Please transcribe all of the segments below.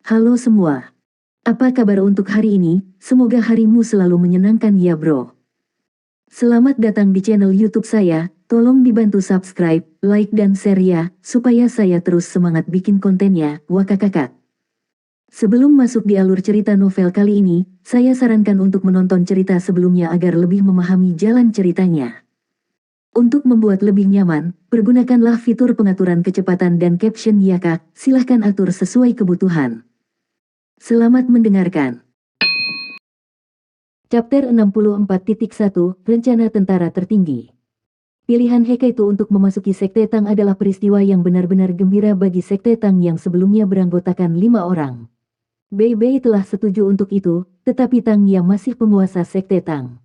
Halo semua. Apa kabar untuk hari ini? Semoga harimu selalu menyenangkan ya bro. Selamat datang di channel YouTube saya. Tolong dibantu subscribe, like dan share ya, supaya saya terus semangat bikin kontennya. Wakakakak. Sebelum masuk di alur cerita novel kali ini, saya sarankan untuk menonton cerita sebelumnya agar lebih memahami jalan ceritanya. Untuk membuat lebih nyaman, pergunakanlah fitur pengaturan kecepatan dan caption ya kak, silahkan atur sesuai kebutuhan. Selamat mendengarkan. Chapter 64.1, Rencana Tentara Tertinggi. Pilihan Hekaitu untuk memasuki Sekte Tang adalah peristiwa yang benar-benar gembira bagi Sekte Tang yang sebelumnya beranggotakan 5 orang. Bei Bei telah setuju untuk itu, tetapi Tang Ya masih penguasa Sekte Tang.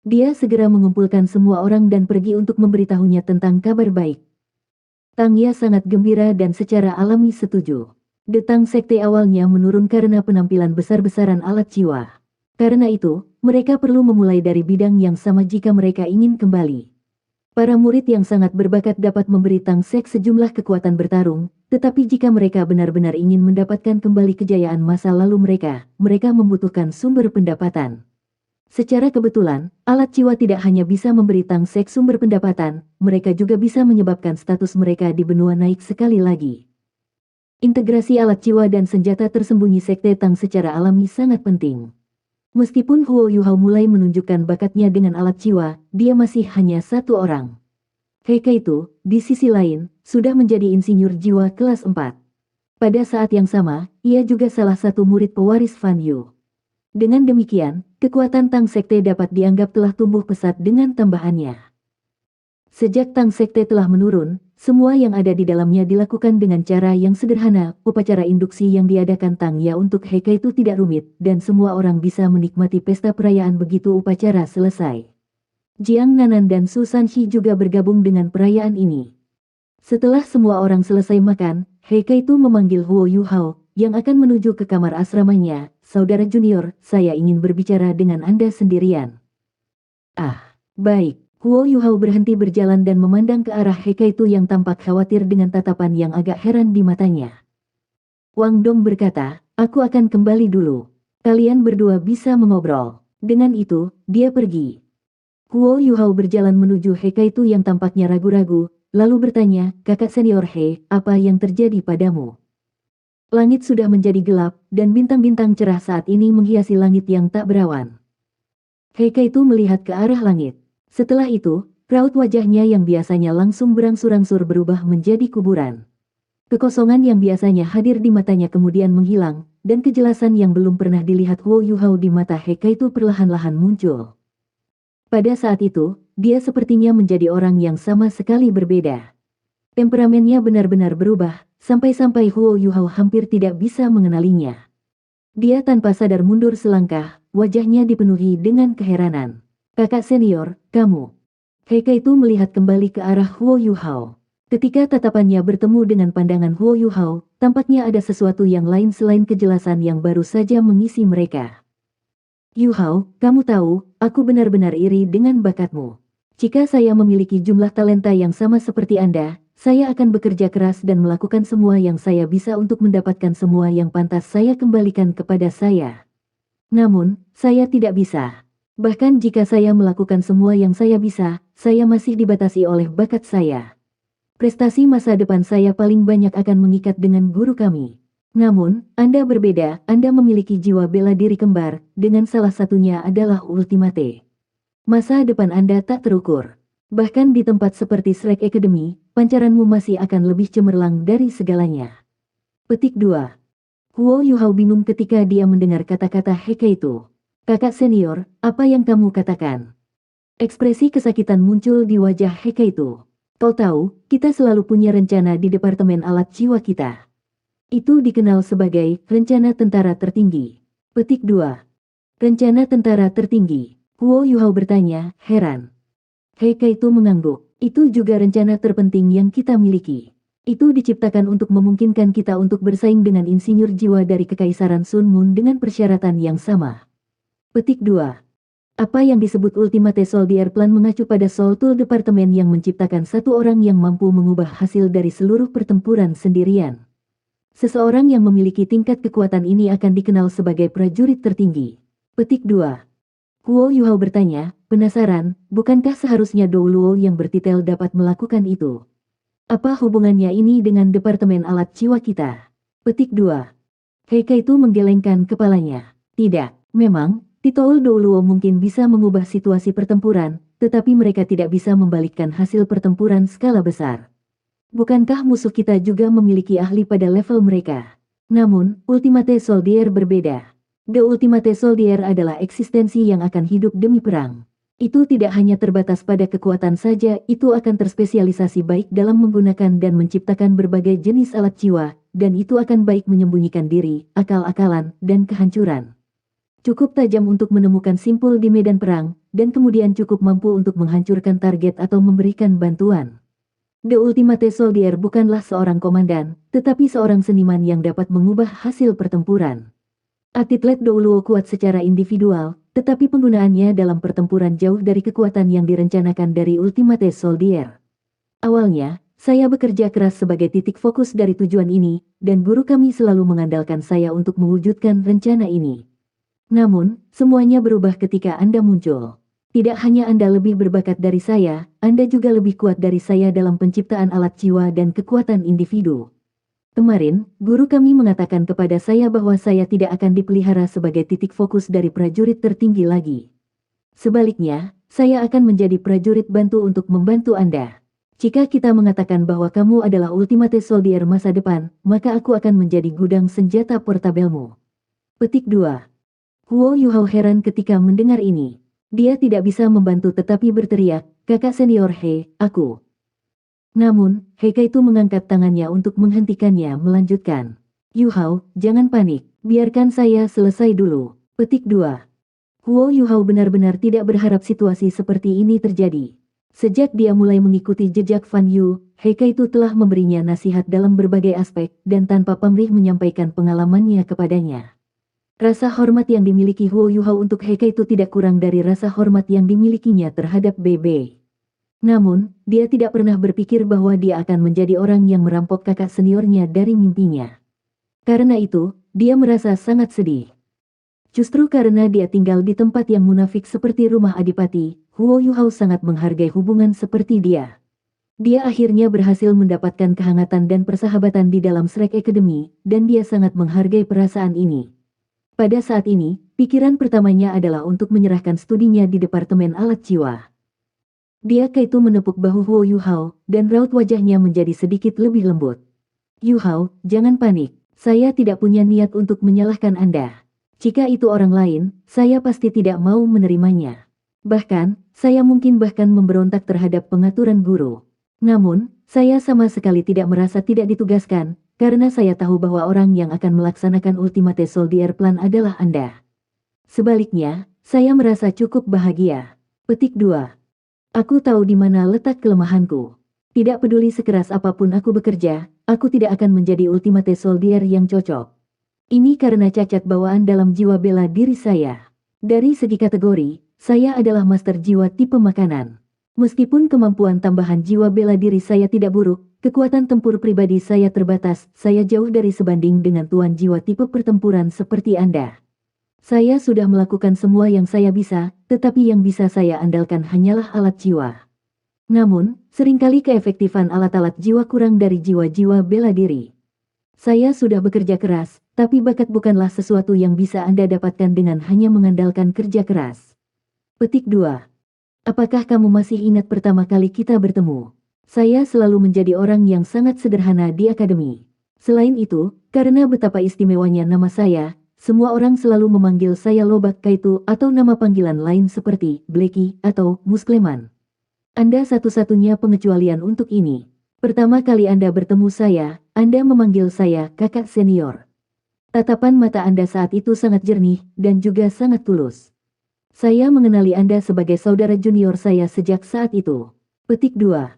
Dia segera mengumpulkan semua orang dan pergi untuk memberitahunya tentang kabar baik. Tang Ya sangat gembira dan secara alami setuju. Detang Sekte awalnya menurun karena penampilan besar-besaran alat jiwa. Karena itu, mereka perlu memulai dari bidang yang sama jika mereka ingin kembali. Para murid yang sangat berbakat dapat memberi Tang Sek sejumlah kekuatan bertarung, tetapi jika mereka benar-benar ingin mendapatkan kembali kejayaan masa lalu mereka membutuhkan sumber pendapatan. Secara kebetulan, alat jiwa tidak hanya bisa memberi Tang Sek sumber pendapatan, mereka juga bisa menyebabkan status mereka di benua naik sekali lagi. Integrasi alat jiwa dan senjata tersembunyi Sekte Tang secara alami sangat penting. Meskipun Huo Yuhao mulai menunjukkan bakatnya dengan alat jiwa, dia masih hanya satu orang. Hekaitu, di sisi lain, sudah menjadi insinyur jiwa kelas 4. Pada saat yang sama, ia juga salah satu murid pewaris Fan Yu. Dengan demikian, kekuatan Tang Sekte dapat dianggap telah tumbuh pesat dengan tambahannya. Sejak Tang Sekte telah menurun, semua yang ada di dalamnya dilakukan dengan cara yang sederhana. Upacara induksi yang diadakan Tang Ya untuk Hekaitu tidak rumit, dan semua orang bisa menikmati pesta perayaan begitu upacara selesai. Jiang Nanan dan Su Sanxi juga bergabung dengan perayaan ini. Setelah semua orang selesai makan, Hekaitu memanggil Huo Yuhao, yang akan menuju ke kamar asramanya. Saudara junior, saya ingin berbicara dengan Anda sendirian. Ah, baik. Huo Yuhao berhenti berjalan dan memandang ke arah Hekaitu yang tampak khawatir dengan tatapan yang agak heran di matanya. Wang Dong berkata, aku akan kembali dulu. Kalian berdua bisa mengobrol. Dengan itu, dia pergi. Huo Yuhao berjalan menuju Hekaitu yang tampaknya ragu-ragu, lalu bertanya, kakak senior He, apa yang terjadi padamu? Langit sudah menjadi gelap, dan bintang-bintang cerah saat ini menghiasi langit yang tak berawan. Hekaitu melihat ke arah langit. Setelah itu, raut wajahnya yang biasanya langsung berangsur-angsur berubah menjadi kuburan. Kekosongan yang biasanya hadir di matanya kemudian menghilang, dan kejelasan yang belum pernah dilihat Huo Yuhao di mata Hekaitu perlahan-lahan muncul. Pada saat itu, dia sepertinya menjadi orang yang sama sekali berbeda. Temperamennya benar-benar berubah, sampai-sampai Huo Yuhao hampir tidak bisa mengenalinya. Dia tanpa sadar mundur selangkah, wajahnya dipenuhi dengan keheranan. Kakak senior, kamu. Hekaitu melihat kembali ke arah Huo Yuhao. Ketika tatapannya bertemu dengan pandangan Huo Yuhao, tampaknya ada sesuatu yang lain selain kejelasan yang baru saja mengisi mereka. Yuhao, kamu tahu, aku benar-benar iri dengan bakatmu. Jika saya memiliki jumlah talenta yang sama seperti Anda, saya akan bekerja keras dan melakukan semua yang saya bisa untuk mendapatkan semua yang pantas saya kembalikan kepada saya. Namun, saya tidak bisa. Bahkan jika saya melakukan semua yang saya bisa, saya masih dibatasi oleh bakat saya. Prestasi masa depan saya paling banyak akan mengikat dengan guru kami. Namun, Anda berbeda, Anda memiliki jiwa bela diri kembar, dengan salah satunya adalah Ultimate. Masa depan Anda tak terukur. Bahkan di tempat seperti Shrek Academy, pancaranmu masih akan lebih cemerlang dari segalanya. Petik 2. Huo Yuhao bingung ketika dia mendengar kata-kata Hekaitu. Kakak senior, apa yang kamu katakan? Ekspresi kesakitan muncul di wajah Hekaitu. Kau tahu, kita selalu punya rencana di departemen alat jiwa kita. Itu dikenal sebagai rencana tentara tertinggi. Petik 2. Rencana tentara tertinggi. Huo Yuhao bertanya, heran. Hekaitu mengangguk. Itu juga rencana terpenting yang kita miliki. Itu diciptakan untuk memungkinkan kita untuk bersaing dengan insinyur jiwa dari Kekaisaran Sun Moon dengan persyaratan yang sama. Petik 2. Apa yang disebut Ultimate Soldier Plan mengacu pada Soul Tool Departemen yang menciptakan satu orang yang mampu mengubah hasil dari seluruh pertempuran sendirian. Seseorang yang memiliki tingkat kekuatan ini akan dikenal sebagai prajurit tertinggi. Petik 2. Huo Yuhao bertanya, penasaran, bukankah seharusnya Dou Luo yang bertitel dapat melakukan itu? Apa hubungannya ini dengan Departemen Alat Jiwa kita? Petik 2. Heikaitu menggelengkan kepalanya. Tidak, memang, titol Dou Luo mungkin bisa mengubah situasi pertempuran, tetapi mereka tidak bisa membalikkan hasil pertempuran skala besar. Bukankah musuh kita juga memiliki ahli pada level mereka? Namun, Ultimate Soldier berbeda. The Ultimate Soldier adalah eksistensi yang akan hidup demi perang. Itu tidak hanya terbatas pada kekuatan saja, itu akan terspesialisasi baik dalam menggunakan dan menciptakan berbagai jenis alat jiwa, dan itu akan baik menyembunyikan diri, akal-akalan, dan kehancuran. Cukup tajam untuk menemukan simpul di medan perang, dan kemudian cukup mampu untuk menghancurkan target atau memberikan bantuan. The Ultimate Soldier bukanlah seorang komandan, tetapi seorang seniman yang dapat mengubah hasil pertempuran. Atlet Dou Luo kuat secara individual, tetapi penggunaannya dalam pertempuran jauh dari kekuatan yang direncanakan dari Ultimate Soldier. Awalnya, saya bekerja keras sebagai titik fokus dari tujuan ini, dan guru kami selalu mengandalkan saya untuk mewujudkan rencana ini. Namun, semuanya berubah ketika Anda muncul. Tidak hanya Anda lebih berbakat dari saya, Anda juga lebih kuat dari saya dalam penciptaan alat jiwa dan kekuatan individu. Kemarin, guru kami mengatakan kepada saya bahwa saya tidak akan dipelihara sebagai titik fokus dari prajurit tertinggi lagi. Sebaliknya, saya akan menjadi prajurit bantu untuk membantu Anda. Jika kita mengatakan bahwa kamu adalah Ultimate Soldier masa depan, maka aku akan menjadi gudang senjata portabelmu. Petik 2. Huo Yuhao heran ketika mendengar ini. Dia tidak bisa membantu tetapi berteriak, kakak senior He, aku. Namun, Heikaitu mengangkat tangannya untuk menghentikannya melanjutkan. Yuhao, jangan panik, biarkan saya selesai dulu. Petik 2. Huo Yuhao benar-benar tidak berharap situasi seperti ini terjadi. Sejak dia mulai mengikuti jejak Fan Yu, Heikaitu telah memberinya nasihat dalam berbagai aspek dan tanpa pamrih menyampaikan pengalamannya kepadanya. Rasa hormat yang dimiliki Huo Yuhao untuk Heikaitu tidak kurang dari rasa hormat yang dimilikinya terhadap Bebe. Namun, dia tidak pernah berpikir bahwa dia akan menjadi orang yang merampok kakak seniornya dari mimpinya. Karena itu, dia merasa sangat sedih. Justru karena dia tinggal di tempat yang munafik seperti rumah adipati, Huo Yuhao sangat menghargai hubungan seperti dia. Dia akhirnya berhasil mendapatkan kehangatan dan persahabatan di dalam Shrek Academy, dan dia sangat menghargai perasaan ini. Pada saat ini, pikiran pertamanya adalah untuk menyerahkan studinya di Departemen Alat Jiwa. Dia kaitu menepuk bahu Huo Yuhao, dan raut wajahnya menjadi sedikit lebih lembut. Yuhao, jangan panik, saya tidak punya niat untuk menyalahkan Anda. Jika itu orang lain, saya pasti tidak mau menerimanya. Bahkan, saya mungkin bahkan memberontak terhadap pengaturan guru. Namun, saya sama sekali tidak merasa tidak ditugaskan, karena saya tahu bahwa orang yang akan melaksanakan Ultimate Soldier Plan adalah Anda. Sebaliknya, saya merasa cukup bahagia. Petik 2. Aku tahu di mana letak kelemahanku. Tidak peduli sekeras apapun aku bekerja, aku tidak akan menjadi Ultimate Soldier yang cocok. Ini karena cacat bawaan dalam jiwa bela diri saya. Dari segi kategori, saya adalah master jiwa tipe makanan. Meskipun kemampuan tambahan jiwa bela diri saya tidak buruk, kekuatan tempur pribadi saya terbatas, saya jauh dari sebanding dengan tuan jiwa tipe pertempuran seperti Anda. Saya sudah melakukan semua yang saya bisa, tetapi yang bisa saya andalkan hanyalah alat jiwa. Namun, seringkali keefektifan alat-alat jiwa kurang dari jiwa-jiwa bela diri. Saya sudah bekerja keras, tapi bakat bukanlah sesuatu yang bisa Anda dapatkan dengan hanya mengandalkan kerja keras. Petik 2. Apakah kamu masih ingat pertama kali kita bertemu? Saya selalu menjadi orang yang sangat sederhana di akademi. Selain itu, karena betapa istimewanya nama saya, semua orang selalu memanggil saya Lobak Kaitu atau nama panggilan lain seperti Blacky atau Muskleman. Anda satu-satunya pengecualian untuk ini. Pertama kali Anda bertemu saya, Anda memanggil saya kakak senior. Tatapan mata Anda saat itu sangat jernih dan juga sangat tulus. Saya mengenali Anda sebagai saudara junior saya sejak saat itu. Petik 2.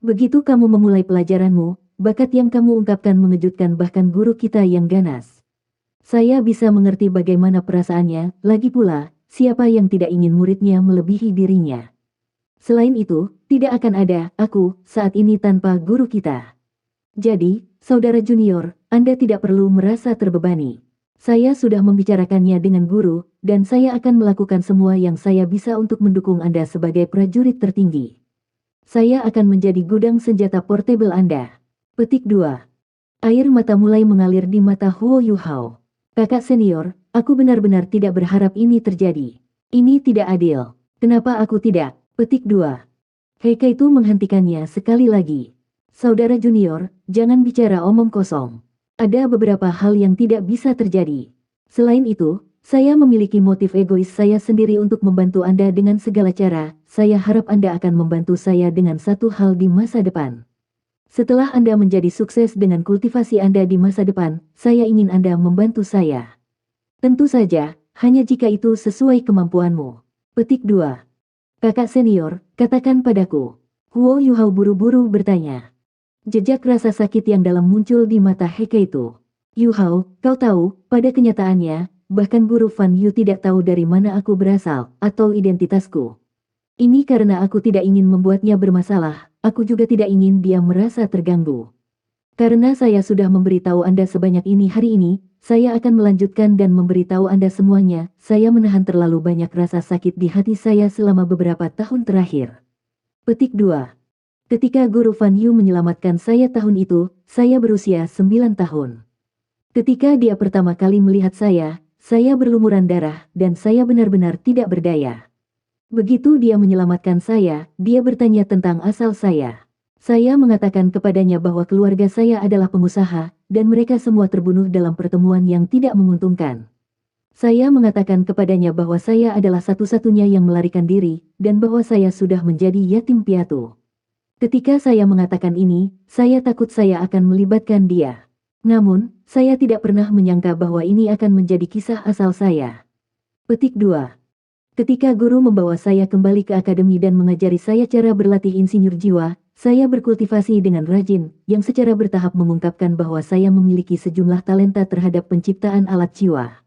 Begitu kamu memulai pelajaranmu, bakat yang kamu ungkapkan mengejutkan bahkan guru kita yang ganas. Saya bisa mengerti bagaimana perasaannya, lagi pula, siapa yang tidak ingin muridnya melebihi dirinya. Selain itu, tidak akan ada aku saat ini tanpa guru kita. Jadi, saudara junior, Anda tidak perlu merasa terbebani. Saya sudah membicarakannya dengan guru, dan saya akan melakukan semua yang saya bisa untuk mendukung Anda sebagai prajurit tertinggi. Saya akan menjadi gudang senjata portable Anda. Petik 2. Air mata mulai mengalir di mata Huo Yuhao. Kakak senior, aku benar-benar tidak berharap ini terjadi. Ini tidak adil. Kenapa aku tidak? Petik 2. Heike itu menghentikannya sekali lagi. Saudara junior, jangan bicara omong kosong. Ada beberapa hal yang tidak bisa terjadi. Selain itu, saya memiliki motif egois saya sendiri untuk membantu Anda dengan segala cara. Saya harap Anda akan membantu saya dengan satu hal di masa depan. Setelah Anda menjadi sukses dengan kultivasi Anda di masa depan, saya ingin Anda membantu saya. Tentu saja, hanya jika itu sesuai kemampuanmu. Petik 2. Kakak senior, katakan padaku. Huo Yuhao buru-buru bertanya. Jejak rasa sakit yang dalam muncul di mata Heike itu. Yuhao, kau tahu, pada kenyataannya, bahkan guru Fan Yu tidak tahu dari mana aku berasal, atau identitasku. Ini karena aku tidak ingin membuatnya bermasalah, aku juga tidak ingin dia merasa terganggu. Karena saya sudah memberitahu Anda sebanyak ini hari ini, saya akan melanjutkan dan memberitahu Anda semuanya. Saya menahan terlalu banyak rasa sakit di hati saya selama beberapa tahun terakhir. Petik 2. Ketika guru Fan Yu menyelamatkan saya tahun itu, saya berusia 9 tahun. Ketika dia pertama kali melihat saya berlumuran darah dan saya benar-benar tidak berdaya. Begitu dia menyelamatkan saya, dia bertanya tentang asal saya. Saya mengatakan kepadanya bahwa keluarga saya adalah pengusaha, dan mereka semua terbunuh dalam pertemuan yang tidak menguntungkan. Saya mengatakan kepadanya bahwa saya adalah satu-satunya yang melarikan diri, dan bahwa saya sudah menjadi yatim piatu. Ketika saya mengatakan ini, saya takut saya akan melibatkan dia. Namun, saya tidak pernah menyangka bahwa ini akan menjadi kisah asal saya. Petik 2. Ketika guru membawa saya kembali ke akademi dan mengajari saya cara berlatih insinyur jiwa, saya berkultivasi dengan rajin, yang secara bertahap mengungkapkan bahwa saya memiliki sejumlah talenta terhadap penciptaan alat jiwa.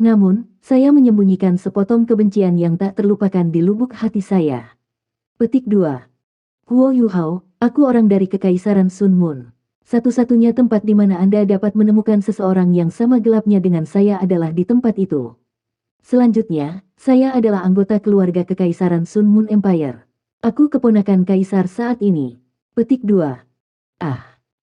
Namun, saya menyembunyikan sepotong kebencian yang tak terlupakan di lubuk hati saya. Petik 2. Huo Yuhao, aku orang dari Kekaisaran Sun Moon. Satu-satunya tempat di mana Anda dapat menemukan seseorang yang sama gelapnya dengan saya adalah di tempat itu. Selanjutnya, saya adalah anggota keluarga Kekaisaran Sun Moon Empire. Aku keponakan kaisar saat ini. Petik 2.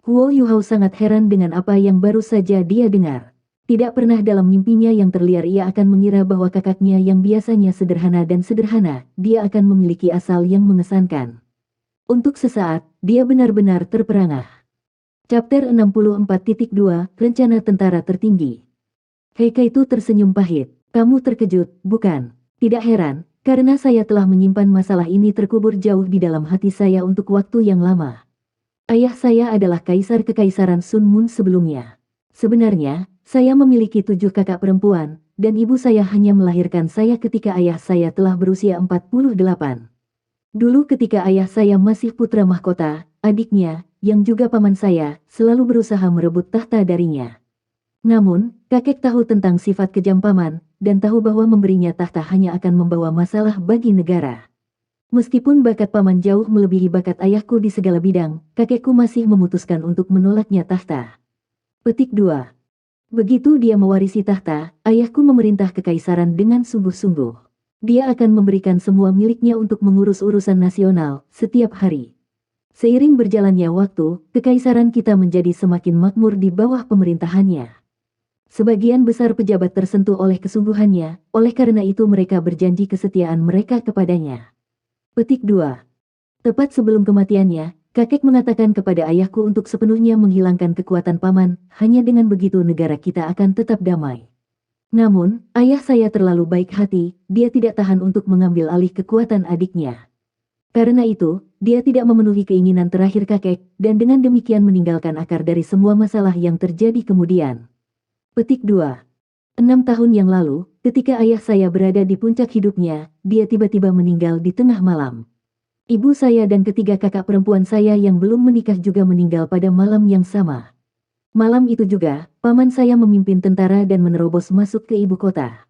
Huo Yuhao sangat heran dengan apa yang baru saja dia dengar. Tidak pernah dalam mimpinya yang terliar ia akan mengira bahwa kakaknya yang biasanya sederhana, dia akan memiliki asal yang mengesankan. Untuk sesaat, dia benar-benar terperangah. Chapter 64.2, Rencana Tentara Tertinggi. Heike itu tersenyum pahit. Kamu terkejut, bukan? Tidak heran, karena saya telah menyimpan masalah ini terkubur jauh di dalam hati saya untuk waktu yang lama. Ayah saya adalah kaisar Kekaisaran Sun Moon sebelumnya. Sebenarnya, saya memiliki 7 kakak perempuan, dan ibu saya hanya melahirkan saya ketika ayah saya telah berusia 48. Dulu ketika ayah saya masih putra mahkota, adiknya, yang juga paman saya, selalu berusaha merebut tahta darinya. Namun, kakek tahu tentang sifat kejam paman, dan tahu bahwa memberinya tahta hanya akan membawa masalah bagi negara. Meskipun bakat paman jauh melebihi bakat ayahku di segala bidang, kakekku masih memutuskan untuk menolaknya tahta. Petik 2. Begitu dia mewarisi tahta, ayahku memerintah kekaisaran dengan sungguh-sungguh. Dia akan memberikan semua miliknya untuk mengurus urusan nasional, setiap hari. Seiring berjalannya waktu, kekaisaran kita menjadi semakin makmur di bawah pemerintahannya. Sebagian besar pejabat tersentuh oleh kesungguhannya, oleh karena itu mereka berjanji kesetiaan mereka kepadanya. Petik 2. Tepat sebelum kematiannya, kakek mengatakan kepada ayahku untuk sepenuhnya menghilangkan kekuatan paman, hanya dengan begitu negara kita akan tetap damai. Namun, ayah saya terlalu baik hati, dia tidak tahan untuk mengambil alih kekuatan adiknya. Karena itu, dia tidak memenuhi keinginan terakhir kakek, dan dengan demikian meninggalkan akar dari semua masalah yang terjadi kemudian. Petik 2. 6 tahun yang lalu, ketika ayah saya berada di puncak hidupnya, dia tiba-tiba meninggal di tengah malam. Ibu saya dan ketiga kakak perempuan saya yang belum menikah juga meninggal pada malam yang sama. Malam itu juga, paman saya memimpin tentara dan menerobos masuk ke ibu kota.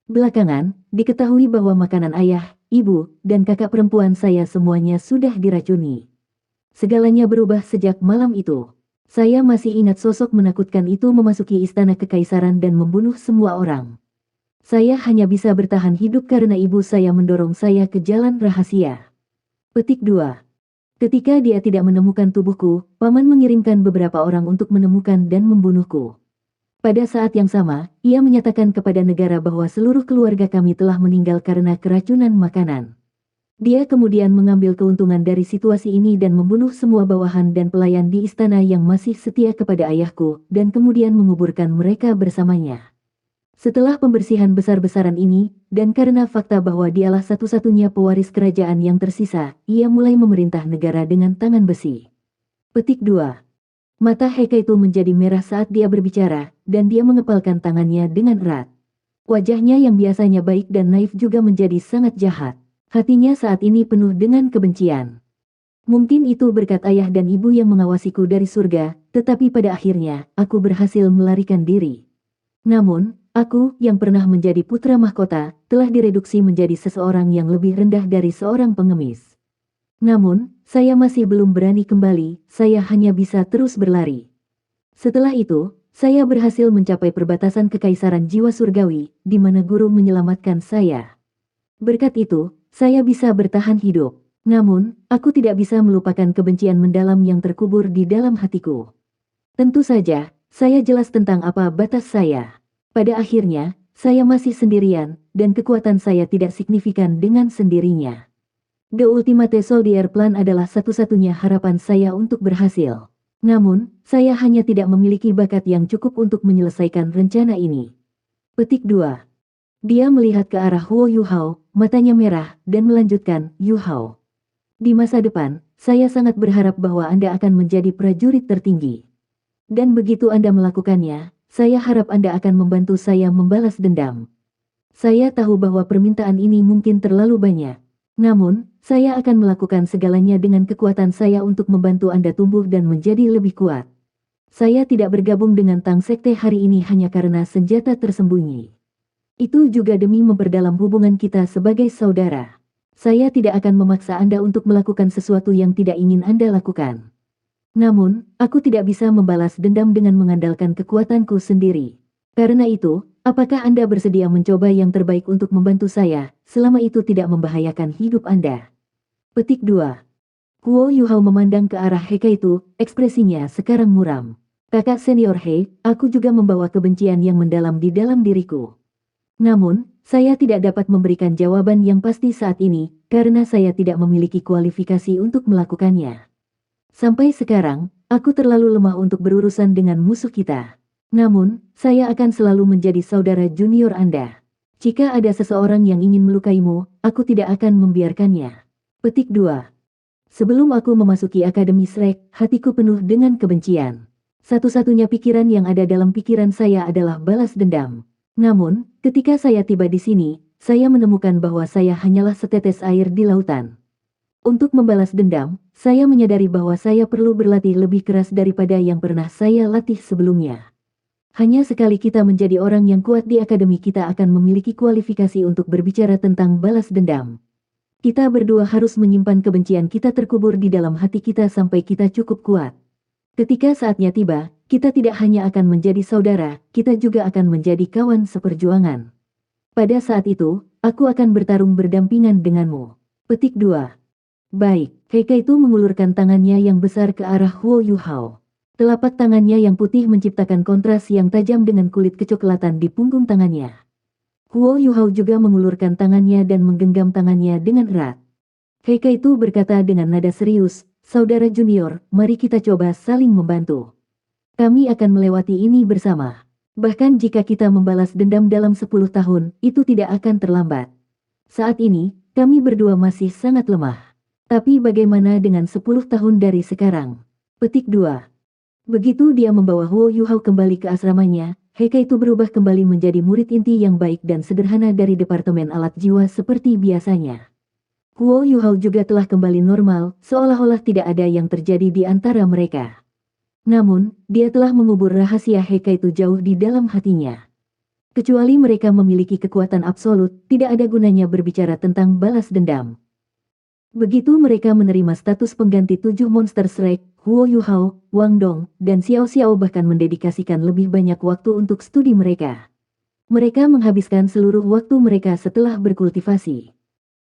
Belakangan, diketahui bahwa makanan ayah, ibu, dan kakak perempuan saya semuanya sudah diracuni. Segalanya berubah sejak malam itu. Saya masih ingat sosok menakutkan itu memasuki istana kekaisaran dan membunuh semua orang. Saya hanya bisa bertahan hidup karena ibu saya mendorong saya ke jalan rahasia. Petik 2. Ketika dia tidak menemukan tubuhku, paman mengirimkan beberapa orang untuk menemukan dan membunuhku. Pada saat yang sama, ia menyatakan kepada negara bahwa seluruh keluarga kami telah meninggal karena keracunan makanan. Dia kemudian mengambil keuntungan dari situasi ini dan membunuh semua bawahan dan pelayan di istana yang masih setia kepada ayahku, dan kemudian menguburkan mereka bersamanya. Setelah pembersihan besar-besaran ini, dan karena fakta bahwa dialah satu-satunya pewaris kerajaan yang tersisa, ia mulai memerintah negara dengan tangan besi. Petik 2. Mata Hekaitu menjadi merah saat dia berbicara, dan dia mengepalkan tangannya dengan erat. Wajahnya yang biasanya baik dan naif juga menjadi sangat jahat. Hatinya saat ini penuh dengan kebencian. Mungkin itu berkat ayah dan ibu yang mengawasiku dari surga, tetapi pada akhirnya, aku berhasil melarikan diri. Namun, aku, yang pernah menjadi putra mahkota, telah direduksi menjadi seseorang yang lebih rendah dari seorang pengemis. Namun, saya masih belum berani kembali, saya hanya bisa terus berlari. Setelah itu, saya berhasil mencapai perbatasan kekaisaran jiwa surgawi, di mana guru menyelamatkan saya. Berkat itu, saya bisa bertahan hidup. Namun, aku tidak bisa melupakan kebencian mendalam yang terkubur di dalam hatiku. Tentu saja, saya jelas tentang apa batas saya. Pada akhirnya, saya masih sendirian, dan kekuatan saya tidak signifikan dengan sendirinya. The Ultimate Soldier Plan adalah satu-satunya harapan saya untuk berhasil. Namun, saya hanya tidak memiliki bakat yang cukup untuk menyelesaikan rencana ini. Petik 2. Dia melihat ke arah Huo Yuhao, matanya merah, dan melanjutkan, Yuhao. Di masa depan, saya sangat berharap bahwa Anda akan menjadi prajurit tertinggi. Dan begitu Anda melakukannya, saya harap Anda akan membantu saya membalas dendam. Saya tahu bahwa permintaan ini mungkin terlalu banyak. Namun, saya akan melakukan segalanya dengan kekuatan saya untuk membantu Anda tumbuh dan menjadi lebih kuat. Saya tidak bergabung dengan Tang Sekte hari ini hanya karena senjata tersembunyi. Itu juga demi memperdalam hubungan kita sebagai saudara. Saya tidak akan memaksa Anda untuk melakukan sesuatu yang tidak ingin Anda lakukan. Namun, aku tidak bisa membalas dendam dengan mengandalkan kekuatanku sendiri. Karena itu, apakah Anda bersedia mencoba yang terbaik untuk membantu saya, selama itu tidak membahayakan hidup Anda? Petik 2. Huo Yuhao memandang ke arah Hekaitu, ekspresinya sekarang muram. Kakak senior He, aku juga membawa kebencian yang mendalam di dalam diriku. Namun, saya tidak dapat memberikan jawaban yang pasti saat ini, karena saya tidak memiliki kualifikasi untuk melakukannya. Sampai sekarang, aku terlalu lemah untuk berurusan dengan musuh kita. Namun, saya akan selalu menjadi saudara junior Anda. Jika ada seseorang yang ingin melukaimu, aku tidak akan membiarkannya. Petik 2. Sebelum aku memasuki Akademi Shrek, hatiku penuh dengan kebencian. Satu-satunya pikiran yang ada dalam pikiran saya adalah balas dendam. Namun, ketika saya tiba di sini, saya menemukan bahwa saya hanyalah setetes air di lautan. Untuk membalas dendam, saya menyadari bahwa saya perlu berlatih lebih keras daripada yang pernah saya latih sebelumnya. Hanya sekali kita menjadi orang yang kuat di akademi kita akan memiliki kualifikasi untuk berbicara tentang balas dendam. Kita berdua harus menyimpan kebencian kita terkubur di dalam hati kita sampai kita cukup kuat. Ketika saatnya tiba, kita tidak hanya akan menjadi saudara, kita juga akan menjadi kawan seperjuangan. Pada saat itu, aku akan bertarung berdampingan denganmu. Petik 2. Baik, Hekaitu mengulurkan tangannya yang besar ke arah Huo Yuhao. Telapak tangannya yang putih menciptakan kontras yang tajam dengan kulit kecoklatan di punggung tangannya. Huo Yuhao juga mengulurkan tangannya dan menggenggam tangannya dengan erat. Hekaitu berkata dengan nada serius, Saudara junior, mari kita coba saling membantu. Kami akan melewati ini bersama. Bahkan jika kita membalas dendam dalam 10 tahun, itu tidak akan terlambat. Saat ini, kami berdua masih sangat lemah. Tapi bagaimana dengan 10 tahun dari sekarang? Petik 2. Begitu dia membawa Huo Yuhao kembali ke asramanya, Hekaitu berubah kembali menjadi murid inti yang baik dan sederhana dari Departemen Alat Jiwa seperti biasanya. Huo Yuhao juga telah kembali normal, seolah-olah tidak ada yang terjadi di antara mereka. Namun, dia telah mengubur rahasia Hekaitu jauh di dalam hatinya. Kecuali mereka memiliki kekuatan absolut, tidak ada gunanya berbicara tentang balas dendam. Begitu mereka menerima status pengganti 7 monster Shrek, Huo Yuhao, Wang Dong, dan Xiao Xiao bahkan mendedikasikan lebih banyak waktu untuk studi mereka. Mereka menghabiskan seluruh waktu mereka setelah berkultivasi.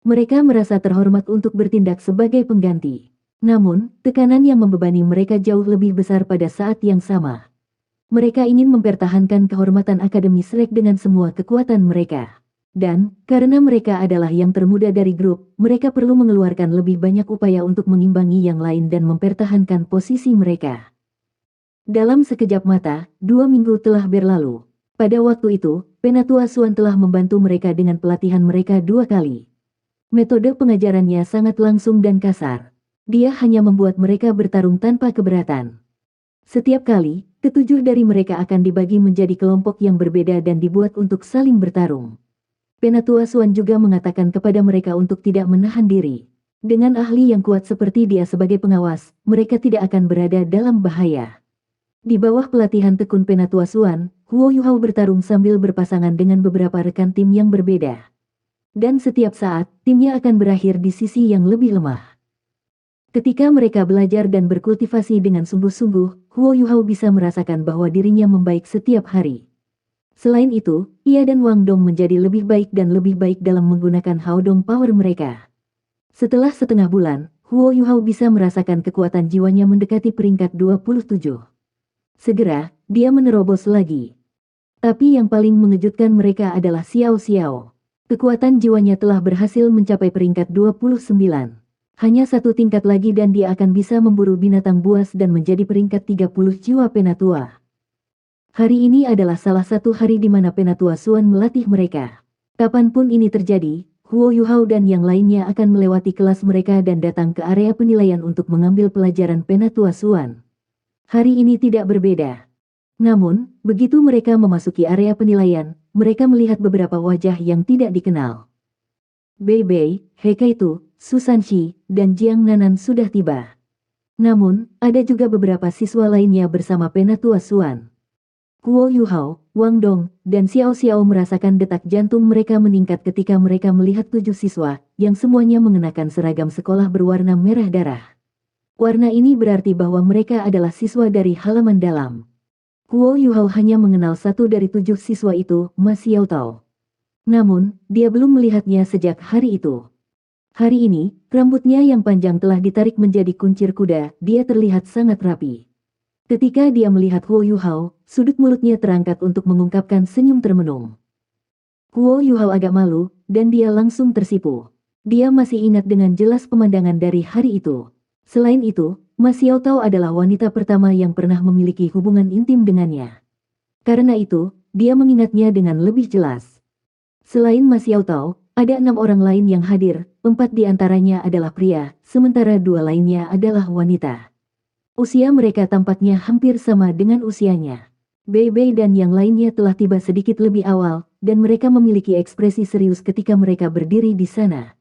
Mereka merasa terhormat untuk bertindak sebagai pengganti. Namun, tekanan yang membebani mereka jauh lebih besar pada saat yang sama. Mereka ingin mempertahankan kehormatan Akademi Shrek dengan semua kekuatan mereka. Dan, karena mereka adalah yang termuda dari grup, mereka perlu mengeluarkan lebih banyak upaya untuk mengimbangi yang lain dan mempertahankan posisi mereka. Dalam sekejap mata, 2 minggu telah berlalu. Pada waktu itu, Penatua Suan telah membantu mereka dengan pelatihan mereka 2 kali. Metode pengajarannya sangat langsung dan kasar. Dia hanya membuat mereka bertarung tanpa keberatan. Setiap kali, ketujuh dari mereka akan dibagi menjadi kelompok yang berbeda dan dibuat untuk saling bertarung. Penatua Suan juga mengatakan kepada mereka untuk tidak menahan diri. Dengan ahli yang kuat seperti dia sebagai pengawas, mereka tidak akan berada dalam bahaya. Di bawah pelatihan tekun Penatua Suan, Huo Yuhao bertarung sambil berpasangan dengan beberapa rekan tim yang berbeda. Dan setiap saat, timnya akan berakhir di sisi yang lebih lemah. Ketika mereka belajar dan berkultivasi dengan sungguh-sungguh, Huo Yuhao bisa merasakan bahwa dirinya membaik setiap hari. Selain itu, ia dan Wang Dong menjadi lebih baik dan lebih baik dalam menggunakan Hao Dong Power mereka. Setelah setengah bulan, Huo Yuhao bisa merasakan kekuatan jiwanya mendekati peringkat 27. Segera, dia menerobos lagi. Tapi yang paling mengejutkan mereka adalah Xiao Xiao. Kekuatan jiwanya telah berhasil mencapai peringkat 29. Hanya satu tingkat lagi dan dia akan bisa memburu binatang buas dan menjadi peringkat 30 jiwa Penatua. Hari ini adalah salah satu hari di mana Penatua Suan melatih mereka. Kapanpun ini terjadi, Huo Yuhao dan yang lainnya akan melewati kelas mereka dan datang ke area penilaian untuk mengambil pelajaran Penatua Suan. Hari ini tidak berbeda. Namun, begitu mereka memasuki area penilaian, mereka melihat beberapa wajah yang tidak dikenal. Bei Bei, Hekaitu, Susan Shi, dan Jiang Nanan sudah tiba. Namun, ada juga beberapa siswa lainnya bersama Penatua Suan. Huo Yuhao, Wang Dong, dan Xiao Xiao merasakan detak jantung mereka meningkat ketika mereka melihat 7 siswa, yang semuanya mengenakan seragam sekolah berwarna merah darah. Warna ini berarti bahwa mereka adalah siswa dari halaman dalam. Huo Yuhao hanya mengenal 1 dari 7 siswa itu, Ma Xiao Tao. Namun, dia belum melihatnya sejak hari itu. Hari ini, rambutnya yang panjang telah ditarik menjadi kuncir kuda, dia terlihat sangat rapi. Ketika dia melihat Huo Yuhao, sudut mulutnya terangkat untuk mengungkapkan senyum termenung. Huo Yuhao agak malu, dan dia langsung tersipu. Dia masih ingat dengan jelas pemandangan dari hari itu. Selain itu, Ma Xiao Tao adalah wanita pertama yang pernah memiliki hubungan intim dengannya. Karena itu, dia mengingatnya dengan lebih jelas. Selain Ma Xiao Tao, ada 6 orang lain yang hadir, 4 di antaranya adalah pria, sementara 2 lainnya adalah wanita. Usia mereka tampaknya hampir sama dengan usianya. Bei Bei dan yang lainnya telah tiba sedikit lebih awal, dan mereka memiliki ekspresi serius ketika mereka berdiri di sana.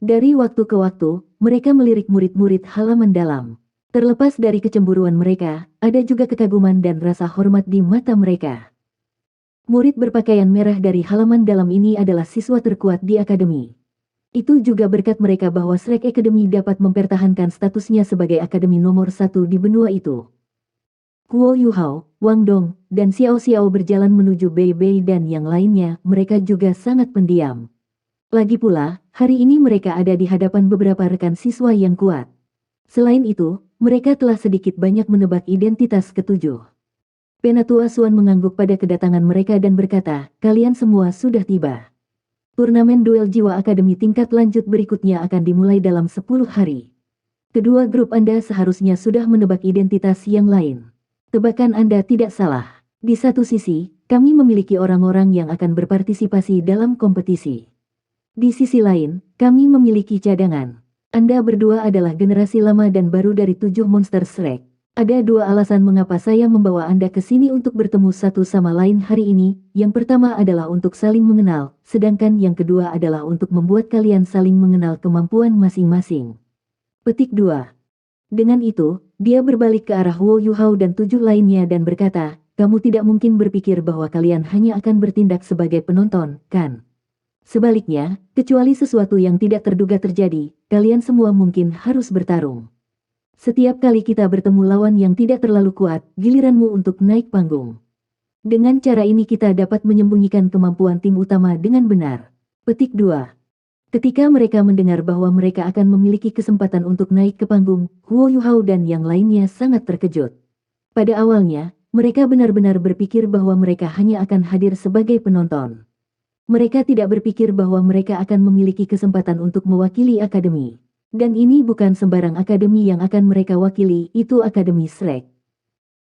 Dari waktu ke waktu, mereka melirik murid-murid halaman dalam. Terlepas dari kecemburuan mereka, ada juga kekaguman dan rasa hormat di mata mereka. Murid berpakaian merah dari halaman dalam ini adalah siswa terkuat di akademi. Itu juga berkat mereka bahwa Shrek Academy dapat mempertahankan statusnya sebagai akademi nomor 1 di benua itu. Huo Yuhao, Wang Dong, dan Xiao Xiao berjalan menuju Bei Bei dan yang lainnya, mereka juga sangat pendiam. Lagi pula, hari ini mereka ada di hadapan beberapa rekan siswa yang kuat. Selain itu, mereka telah sedikit banyak menebak identitas ketujuh. Penatua Suan mengangguk pada kedatangan mereka dan berkata, "Kalian semua sudah tiba. Turnamen duel jiwa akademi tingkat lanjut berikutnya akan dimulai dalam 10 hari. Kedua grup Anda seharusnya sudah menebak identitas yang lain. Tebakan Anda tidak salah. Di satu sisi, kami memiliki orang-orang yang akan berpartisipasi dalam kompetisi. Di sisi lain, kami memiliki cadangan. Anda berdua adalah generasi lama dan baru dari 7 monster Shrek. Ada 2 alasan mengapa saya membawa Anda ke sini untuk bertemu satu sama lain hari ini. Yang pertama adalah untuk saling mengenal, sedangkan yang kedua adalah untuk membuat kalian saling mengenal kemampuan masing-masing." Petik 2. Dengan itu, dia berbalik ke arah Huo Yuhao dan 7 lainnya dan berkata, "Kamu tidak mungkin berpikir bahwa kalian hanya akan bertindak sebagai penonton, kan? Sebaliknya, kecuali sesuatu yang tidak terduga terjadi, kalian semua mungkin harus bertarung." Setiap kali kita bertemu lawan yang tidak terlalu kuat, giliranmu untuk naik panggung. Dengan cara ini kita dapat menyembunyikan kemampuan tim utama dengan benar. Petik 2. Ketika mereka mendengar bahwa mereka akan memiliki kesempatan untuk naik ke panggung, Huo Yuhao dan yang lainnya sangat terkejut. Pada awalnya, mereka benar-benar berpikir bahwa mereka hanya akan hadir sebagai penonton. Mereka tidak berpikir bahwa mereka akan memiliki kesempatan untuk mewakili akademi. Dan ini bukan sembarang akademi yang akan mereka wakili, itu Akademi Shrek.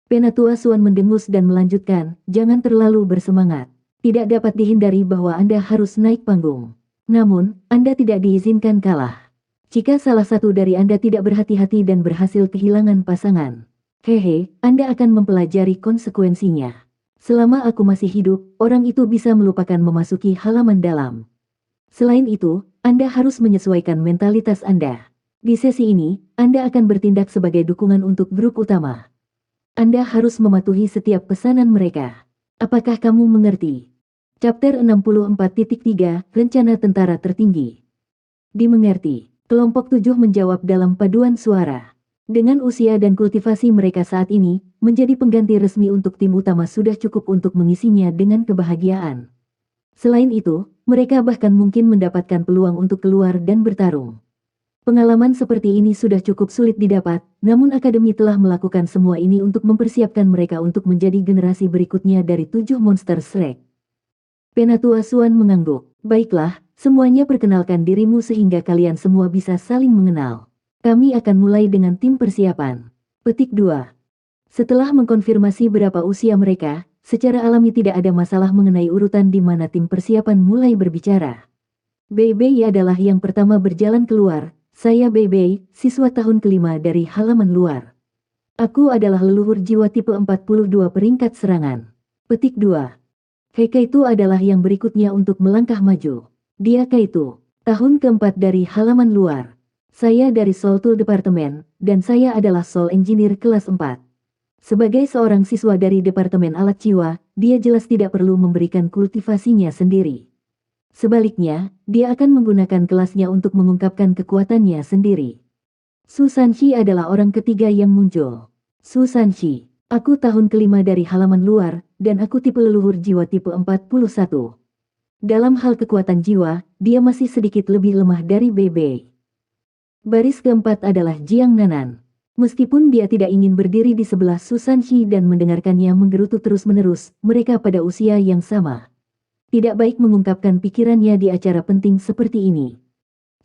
Penatua Suan mendengus dan melanjutkan, jangan terlalu bersemangat. Tidak dapat dihindari bahwa Anda harus naik panggung. Namun, Anda tidak diizinkan kalah. Jika salah satu dari Anda tidak berhati-hati dan berhasil kehilangan pasangan, Anda akan mempelajari konsekuensinya. Selama aku masih hidup, orang itu bisa melupakan memasuki halaman dalam. Selain itu, Anda harus menyesuaikan mentalitas Anda. Di sesi ini, Anda akan bertindak sebagai dukungan untuk grup utama. Anda harus mematuhi setiap pesanan mereka. Apakah kamu mengerti? Chapter 64.3, Rencana Tentara Tertinggi. Dimengerti. Kelompok 7 menjawab dalam paduan suara. Dengan usia dan kultivasi mereka saat ini, menjadi pengganti resmi untuk tim utama sudah cukup untuk mengisinya dengan kebahagiaan. Selain itu, mereka bahkan mungkin mendapatkan peluang untuk keluar dan bertarung. Pengalaman seperti ini sudah cukup sulit didapat, namun Akademi telah melakukan semua ini untuk mempersiapkan mereka untuk menjadi generasi berikutnya dari 7 monster Shrek. Penatua Suan mengangguk. Baiklah, semuanya perkenalkan dirimu sehingga kalian semua bisa saling mengenal. Kami akan mulai dengan tim persiapan. Petik 2. Setelah mengkonfirmasi berapa usia mereka, secara alami tidak ada masalah mengenai urutan di mana tim persiapan mulai berbicara. Bei adalah yang pertama berjalan keluar. Saya Bei, siswa tahun kelima dari halaman luar. Aku adalah leluhur jiwa tipe 42 peringkat serangan. Petik 2. Kaito adalah yang berikutnya untuk melangkah maju. Dia Kaito, tahun keempat dari halaman luar. Saya dari Soul Tool Departemen, dan saya adalah Soul Engineer kelas 4. Sebagai seorang siswa dari Departemen Alat Jiwa, dia jelas tidak perlu memberikan kultivasinya sendiri. Sebaliknya, dia akan menggunakan kelasnya untuk mengungkapkan kekuatannya sendiri. Su Sanshi adalah orang ketiga yang muncul. Su Sanshi, aku tahun kelima dari halaman luar, dan aku tipe leluhur jiwa tipe 41. Dalam hal kekuatan jiwa, dia masih sedikit lebih lemah dari Bei. Baris keempat adalah Jiang Nanan. Meskipun dia tidak ingin berdiri di sebelah Su Sanshi dan mendengarkannya menggerutu terus-menerus, mereka pada usia yang sama. Tidak baik mengungkapkan pikirannya di acara penting seperti ini.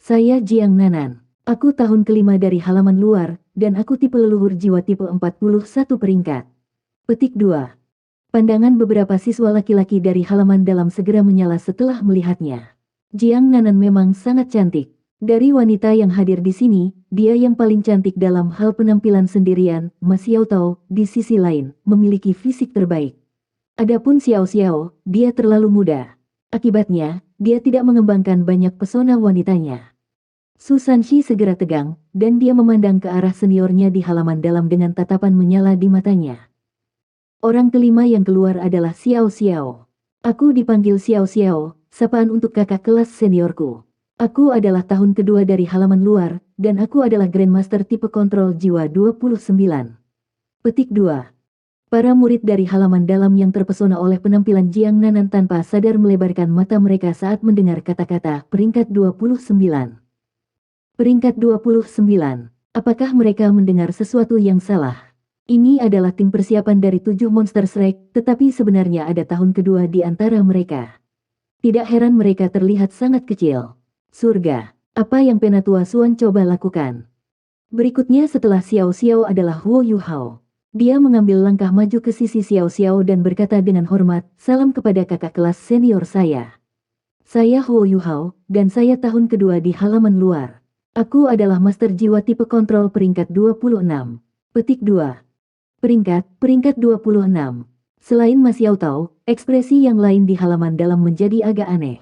Saya Jiang Nanan. Aku tahun kelima dari halaman luar, dan aku tipe leluhur jiwa tipe 41 peringkat. Petik 2. Pandangan beberapa siswa laki-laki dari halaman dalam segera menyala setelah melihatnya. Jiang Nanan memang sangat cantik. Dari wanita yang hadir di sini, dia yang paling cantik dalam hal penampilan sendirian. Ma Xiaotao, di sisi lain, memiliki fisik terbaik. Adapun Xiao Xiao, dia terlalu muda. Akibatnya, dia tidak mengembangkan banyak pesona wanitanya. Su Sanshi segera tegang, dan dia memandang ke arah seniornya di halaman dalam dengan tatapan menyala di matanya. Orang kelima yang keluar adalah Xiao Xiao. Aku dipanggil Xiao Xiao, sapaan untuk kakak kelas seniorku. Aku adalah tahun kedua dari halaman luar, dan aku adalah Grandmaster tipe kontrol jiwa 29. Petik 2. Para murid dari halaman dalam yang terpesona oleh penampilan Jiang Nanan tanpa sadar melebarkan mata mereka saat mendengar kata-kata peringkat 29. Peringkat 29. Apakah mereka mendengar sesuatu yang salah? Ini adalah tim persiapan dari 7 monster Shrek, tetapi sebenarnya ada tahun kedua di antara mereka. Tidak heran mereka terlihat sangat kecil. Surga, apa yang Penatua Suan coba lakukan? Berikutnya setelah Xiao Xiao adalah Huo Yuhao. Dia mengambil langkah maju ke sisi Xiao Xiao dan berkata dengan hormat, salam kepada kakak kelas senior saya. Saya Huo Yuhao, dan saya tahun kedua di halaman luar. Aku adalah Master Jiwa tipe kontrol peringkat 26. Petik 2. Peringkat 26. Selain Ma Xiaotao, ekspresi yang lain di halaman dalam menjadi agak aneh.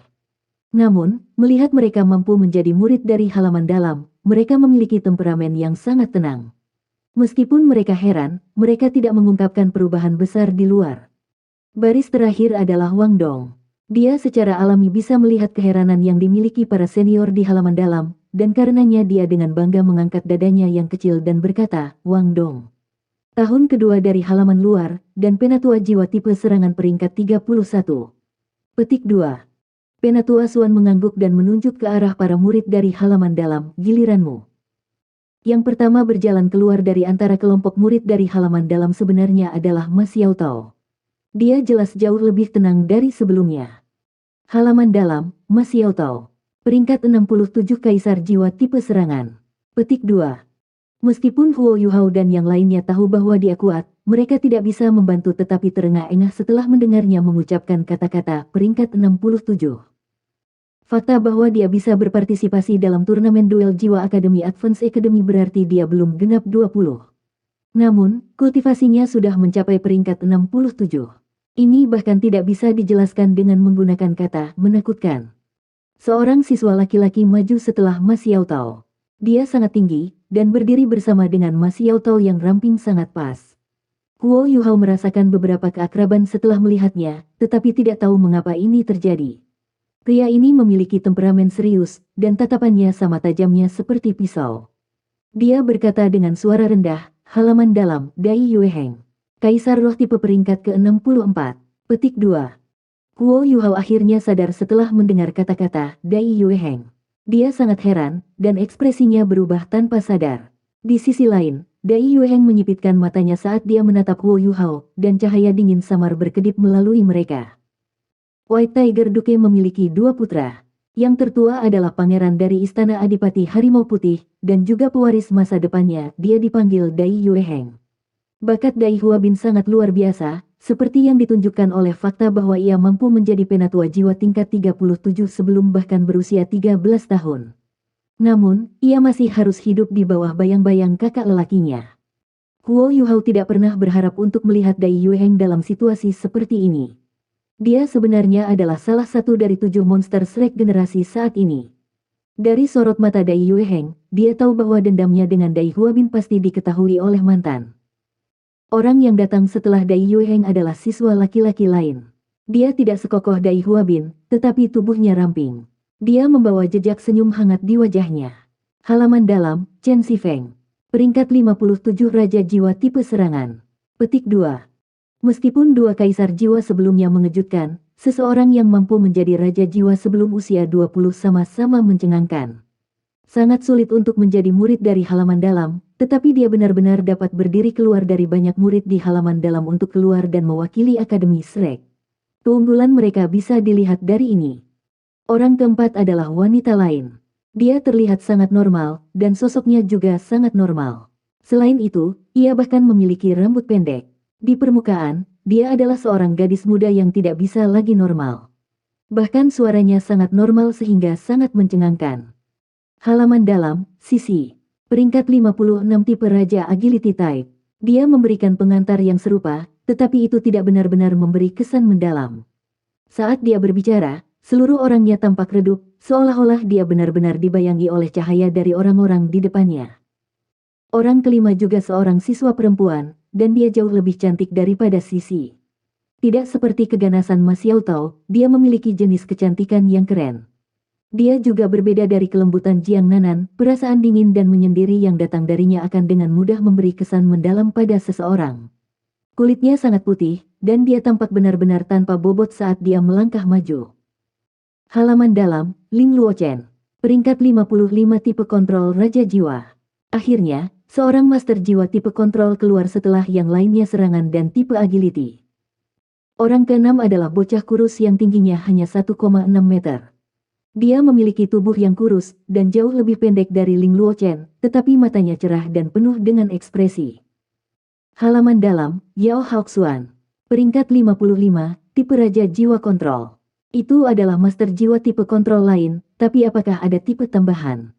Namun, melihat mereka mampu menjadi murid dari halaman dalam, mereka memiliki temperamen yang sangat tenang. Meskipun mereka heran, mereka tidak mengungkapkan perubahan besar di luar. Baris terakhir adalah Wang Dong. Dia secara alami bisa melihat keheranan yang dimiliki para senior di halaman dalam, dan karenanya dia dengan bangga mengangkat dadanya yang kecil dan berkata, Wang Dong. Tahun kedua dari halaman luar, dan Penatua Jiwa tipe serangan peringkat 31. Petik 2. Penatua Suan mengangguk dan menunjuk ke arah para murid dari halaman dalam, giliranmu. Yang pertama berjalan keluar dari antara kelompok murid dari halaman dalam sebenarnya adalah Ma Xiao Tao. Dia jelas jauh lebih tenang dari sebelumnya. Halaman dalam, Ma Xiao Tao. Peringkat 67 Kaisar Jiwa tipe serangan. Petik 2. Meskipun Huo Yuhao dan yang lainnya tahu bahwa dia kuat, mereka tidak bisa membantu tetapi terengah-engah setelah mendengarnya mengucapkan kata-kata peringkat 67. Fakta bahwa dia bisa berpartisipasi dalam turnamen duel jiwa Akademi Advance Academy berarti dia belum genap 20. Namun, kultivasinya sudah mencapai peringkat 67. Ini bahkan tidak bisa dijelaskan dengan menggunakan kata menakutkan. Seorang siswa laki-laki maju setelah Ma Xiao Tao. Dia sangat tinggi, dan berdiri bersama dengan Ma Xiao Tao yang ramping sangat pas. Huo Yuhao merasakan beberapa keakraban setelah melihatnya, tetapi tidak tahu mengapa ini terjadi. Pria ini memiliki temperamen serius, dan tatapannya sama tajamnya seperti pisau. Dia berkata dengan suara rendah, halaman dalam, Dai Yueheng. Kaisar Roh tipe peringkat ke-64. Petik 2. Huo Yuhao akhirnya sadar setelah mendengar kata-kata Dai Yueheng. Dia sangat heran, dan ekspresinya berubah tanpa sadar. Di sisi lain, Dai Yueheng menyipitkan matanya saat dia menatap Huo Yuhao, dan cahaya dingin samar berkedip melalui mereka. White Tiger Duke memiliki dua putra. Yang tertua adalah pangeran dari Istana Adipati Harimau Putih, dan juga pewaris masa depannya, dia dipanggil Dai Yueheng. Bakat Dai Huabin sangat luar biasa, seperti yang ditunjukkan oleh fakta bahwa ia mampu menjadi penatua jiwa tingkat 37 sebelum bahkan berusia 13 tahun. Namun, ia masih harus hidup di bawah bayang-bayang kakak lelakinya. Huo Yuhao tidak pernah berharap untuk melihat Dai Yueheng dalam situasi seperti ini. Dia sebenarnya adalah salah satu dari 7 monster Shrek generasi saat ini. Dari sorot mata Dai Yueheng, dia tahu bahwa dendamnya dengan Dai Huabin pasti diketahui oleh mantan. Orang yang datang setelah Dai Yueheng adalah siswa laki-laki lain. Dia tidak sekokoh Dai Huabin, tetapi tubuhnya ramping. Dia membawa jejak senyum hangat di wajahnya. Halaman dalam, Chen Xifeng. Peringkat 57 Raja Jiwa tipe serangan. Petik 2. Meskipun dua kaisar jiwa sebelumnya mengejutkan, seseorang yang mampu menjadi Raja Jiwa sebelum usia 20 sama-sama mencengangkan. Sangat sulit untuk menjadi murid dari halaman dalam, tetapi dia benar-benar dapat berdiri keluar dari banyak murid di halaman dalam untuk keluar dan mewakili Akademi Shrek. Keunggulan mereka bisa dilihat dari ini. Orang keempat adalah wanita lain. Dia terlihat sangat normal, dan sosoknya juga sangat normal. Selain itu, ia bahkan memiliki rambut pendek. Di permukaan, dia adalah seorang gadis muda yang tidak bisa lagi normal. Bahkan suaranya sangat normal sehingga sangat mencengangkan. Halaman dalam, Sisi. Peringkat 56 tipe Raja Agility Type. Dia memberikan pengantar yang serupa, tetapi itu tidak benar-benar memberi kesan mendalam. Saat dia berbicara, seluruh orangnya tampak redup, seolah-olah dia benar-benar dibayangi oleh cahaya dari orang-orang di depannya. Orang kelima juga seorang siswa perempuan, dan dia jauh lebih cantik daripada Sisi. Tidak seperti keganasan Ma Xiao Tao, dia memiliki jenis kecantikan yang keren. Dia juga berbeda dari kelembutan Jiang Nanan, perasaan dingin dan menyendiri yang datang darinya akan dengan mudah memberi kesan mendalam pada seseorang. Kulitnya sangat putih, dan dia tampak benar-benar tanpa bobot saat dia melangkah maju. Halaman dalam, Ling Luochen. Peringkat 55 tipe kontrol Raja Jiwa. Akhirnya, seorang master jiwa tipe kontrol keluar setelah yang lainnya serangan dan tipe agility. Orang keenam adalah bocah kurus yang tingginya hanya 1,6 meter. Dia memiliki tubuh yang kurus, dan jauh lebih pendek dari Ling Luochen, tetapi matanya cerah dan penuh dengan ekspresi. Halaman dalam, Yao Haoxuan. Peringkat 55, tipe Raja Jiwa Kontrol. Itu adalah master jiwa tipe kontrol lain, tapi apakah ada tipe tambahan?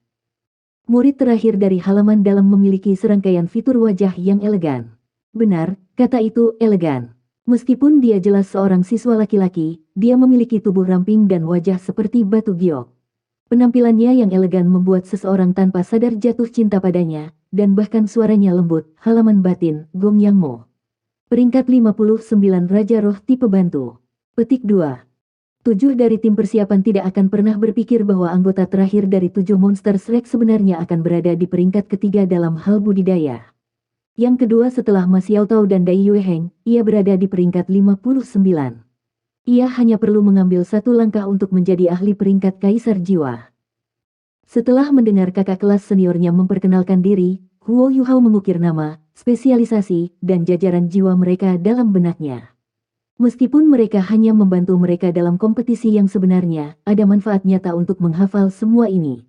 Murid terakhir dari halaman dalam memiliki serangkaian fitur wajah yang elegan. Benar, kata itu elegan. Meskipun dia jelas seorang siswa laki-laki, dia memiliki tubuh ramping dan wajah seperti batu giok. Penampilannya yang elegan membuat seseorang tanpa sadar jatuh cinta padanya, dan bahkan suaranya lembut. Halaman batin, Gong Yang Mo. Peringkat 59 Raja Roh tipe Bantu. Petik 2. 7 dari tim persiapan tidak akan pernah berpikir bahwa anggota terakhir dari 7 monster Shrek sebenarnya akan berada di peringkat ketiga dalam hal budidaya. Yang kedua setelah Ma Xiaotao dan Dai Yueheng, ia berada di peringkat 59. Ia hanya perlu mengambil satu langkah untuk menjadi ahli peringkat Kaisar Jiwa. Setelah mendengar kakak kelas seniornya memperkenalkan diri, Huo Yuhao mengukir nama, spesialisasi, dan jajaran jiwa mereka dalam benaknya. Meskipun mereka hanya membantu mereka dalam kompetisi yang sebenarnya, ada manfaat nyata untuk menghafal semua ini.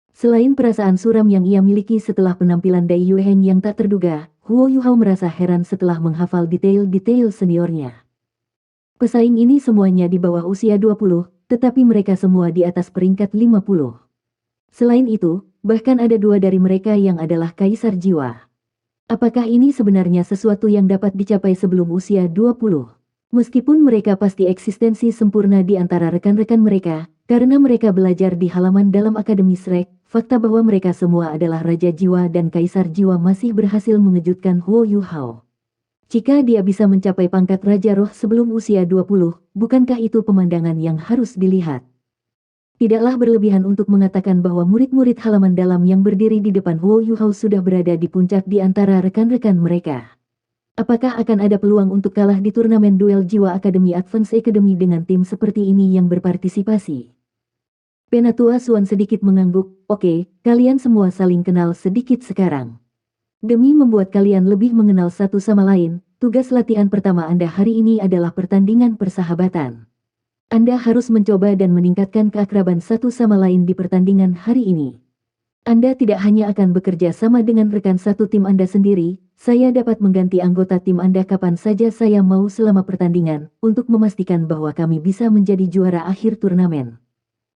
Selain perasaan suram yang ia miliki setelah penampilan Dai Yueheng yang tak terduga, Huo Yuhao merasa heran setelah menghafal detail-detail seniornya. Pesaing ini semuanya di bawah usia 20, tetapi mereka semua di atas peringkat 50. Selain itu, bahkan ada 2 dari mereka yang adalah Kaisar Jiwa. Apakah ini sebenarnya sesuatu yang dapat dicapai sebelum usia 20? Meskipun mereka pasti eksistensi sempurna di antara rekan-rekan mereka, karena mereka belajar di halaman dalam Akademi Shrek, fakta bahwa mereka semua adalah Raja Jiwa dan Kaisar Jiwa masih berhasil mengejutkan Huo Yuhao. Jika dia bisa mencapai pangkat Raja Roh sebelum usia 20, bukankah itu pemandangan yang harus dilihat? Tidaklah berlebihan untuk mengatakan bahwa murid-murid halaman dalam yang berdiri di depan Huo Yuhao sudah berada di puncak di antara rekan-rekan mereka. Apakah akan ada peluang untuk kalah di turnamen duel jiwa Akademi Advance Academy dengan tim seperti ini yang berpartisipasi? Penatua Suan sedikit mengangguk, oke, kalian semua saling kenal sedikit sekarang. Demi membuat kalian lebih mengenal satu sama lain, tugas latihan pertama Anda hari ini adalah pertandingan persahabatan. Anda harus mencoba dan meningkatkan keakraban satu sama lain di pertandingan hari ini. Anda tidak hanya akan bekerja sama dengan rekan satu tim Anda sendiri, saya dapat mengganti anggota tim Anda kapan saja saya mau selama pertandingan, untuk memastikan bahwa kami bisa menjadi juara akhir turnamen.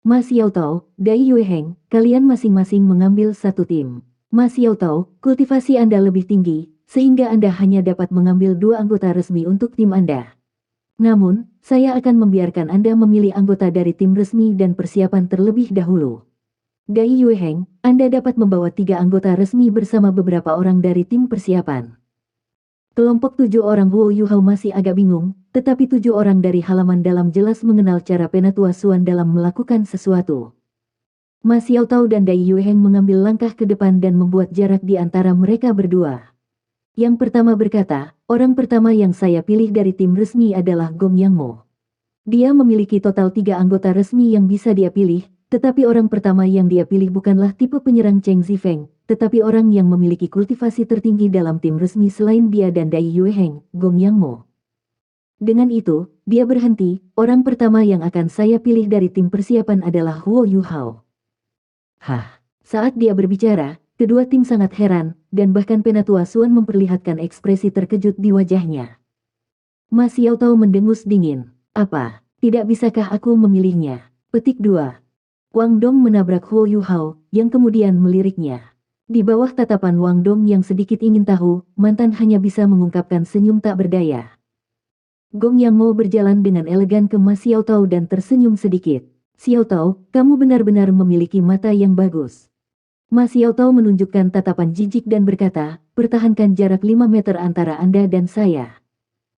Ma Xiaotao, Dai Yueheng, kalian masing-masing mengambil satu tim. Ma Xiaotao, kultivasi Anda lebih tinggi, sehingga Anda hanya dapat mengambil 2 anggota resmi untuk tim Anda. Namun, saya akan membiarkan Anda memilih anggota dari tim resmi dan persiapan terlebih dahulu. Dai Yueheng, Anda dapat membawa 3 anggota resmi bersama beberapa orang dari tim persiapan. Kelompok 7 orang Huo Yuhao masih agak bingung, tetapi 7 orang dari halaman dalam jelas mengenal cara Penatua Suan dalam melakukan sesuatu. Ma Xiaotao dan Dai Yueheng mengambil langkah ke depan dan membuat jarak di antara mereka berdua. Yang pertama berkata, orang pertama yang saya pilih dari tim resmi adalah Gong Yangmo. Dia memiliki total 3 anggota resmi yang bisa dia pilih, tetapi orang pertama yang dia pilih bukanlah tipe penyerang Cheng Zifeng, tetapi orang yang memiliki kultivasi tertinggi dalam tim resmi selain dia dan Dai Yueheng, Gong Yangmo. Dengan itu, dia berhenti, orang pertama yang akan saya pilih dari tim persiapan adalah Huo Yuhao. Saat dia berbicara, kedua tim sangat heran, dan bahkan Penatua Suan memperlihatkan ekspresi terkejut di wajahnya. Ma Xiaotao mendengus dingin. Apa? Tidak bisakah aku memilihnya? Petik 2. Wang Dong menabrak Huo Yuhao, yang kemudian meliriknya. Di bawah tatapan Wang Dong yang sedikit ingin tahu, mantan hanya bisa mengungkapkan senyum tak berdaya. Gong Yangmo berjalan dengan elegan ke Ma Xiaotao dan tersenyum sedikit. Xiaotao, kamu benar-benar memiliki mata yang bagus. Ma Xiaotao menunjukkan tatapan jijik dan berkata, pertahankan jarak 5 meter antara Anda dan saya.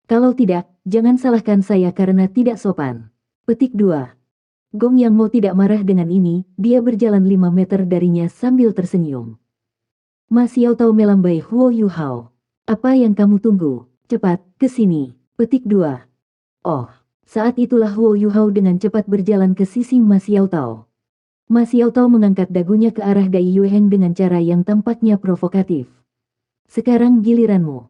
Kalau tidak, jangan salahkan saya karena tidak sopan. Petik 2. Gong Yangmo tidak marah dengan ini, dia berjalan 5 meter darinya sambil tersenyum. Ma Xiaotao melambai Huo Yuhao. Apa yang kamu tunggu? Cepat, ke sini. Petik 2. Oh, saat itulah Huo Yuhao dengan cepat berjalan ke sisi Ma Xiaotao. Ma Xiaotao mengangkat dagunya ke arah Dai Yueheng dengan cara yang tampaknya provokatif. Sekarang giliranmu.